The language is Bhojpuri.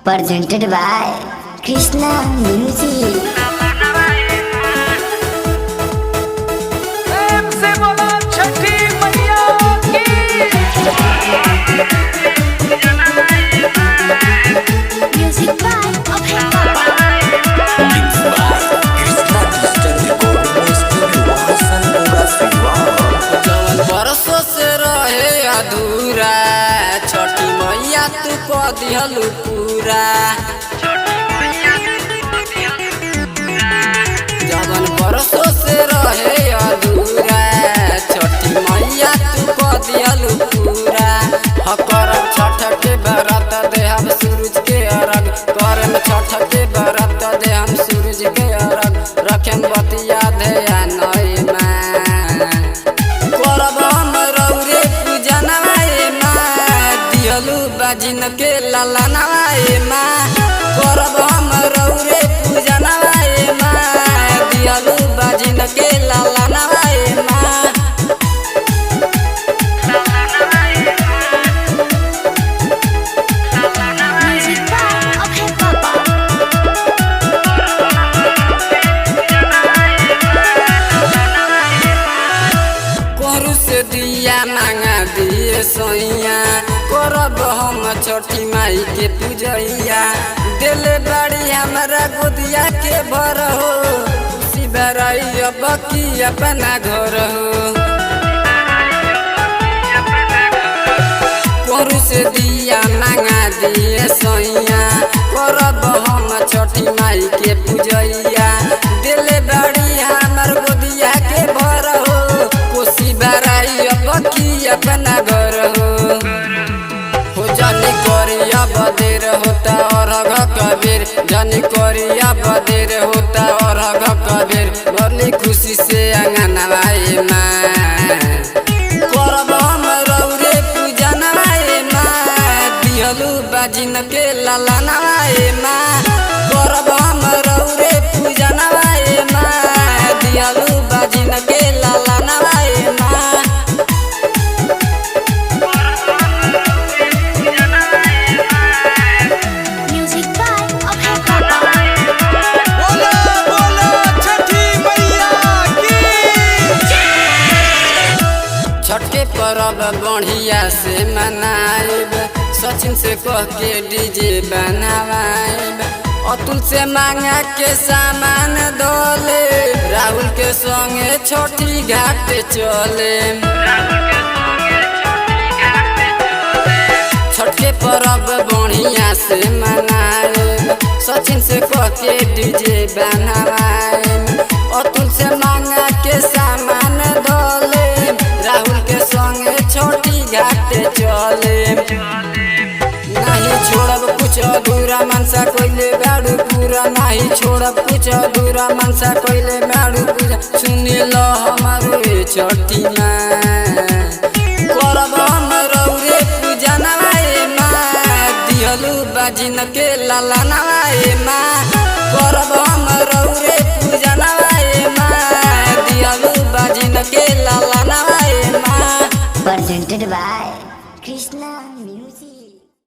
presented by Krishna Music. Music by Abhay Papa. बरसों से रहे अधूरा छठी मैया तू कह दिहलू पूरा। जवन बरसों से रहे अधूरा छठी मैया तू कह दिहलू पूरा। करम छठ के बरत दे हम सूरज के अरग, करम छठ के बरत दे हम सूरज के अरग, रखें बतिया ध्यान बाजिन के लाला नवाए माँ करब हम रौरे पूजा नवाए माँ दियालू बाजिन के लाला नवाए माँ। Music by Abhay Papa. कोरू से दिया मांगा दिए सोइया करब हम छठी माई के पूजैया। दिले बाड़ी हमारा गोदिया के भर हो खुशी बराई अब की अपना घर हो। कोरू से दिया मांगा दिए सोइया करब हम छठी माई के पूजैया। दिले बाड़ी हमार गोदिया के भर हो खुशी बराई अब की अपना घर हो। जानी कोरिया बदेर होता और कबीर, जानी कोरिया बदेर होता और कबीर, भरली खुशी से अंगनवाए माँ करब हम रौरे पूजा नवाए माँ दिहलू बाजिन के लाला नवाए माँ करब हम रौरे पूजा नवाए माँ दिहलू बाजिन के लाला नवाए माँ। छठ के परब बढ़िया से मनाइब, सचिन से कह के डीजे बनवाइब, अतुल से मांगा के सामान दोले, राहुल के संगे छोटी घाट चले। छठ के परब बढ़िया से मनाइब, सचिन से कह के डीजे बनवाइब, अतुल से मांगा के सामान दोले, राहुल के संगे छोटी घाट चले। नहीं छोड़ब कुछ अधूरा मनसा कोइले बाड़ू पूरा, नहीं छोड़ब कुछ अधूरा मनसा कोइले बाड़ू पूरा। सुनी लो हमारो छठी माँ करब हम रौरे पूजा नवाए माँ दिहलू बाजिन के लाला नवाए माँ करब हम रौरे पूजा नवाए माँ दिहलू बाजिन के लाला नवाए माँ। Presented by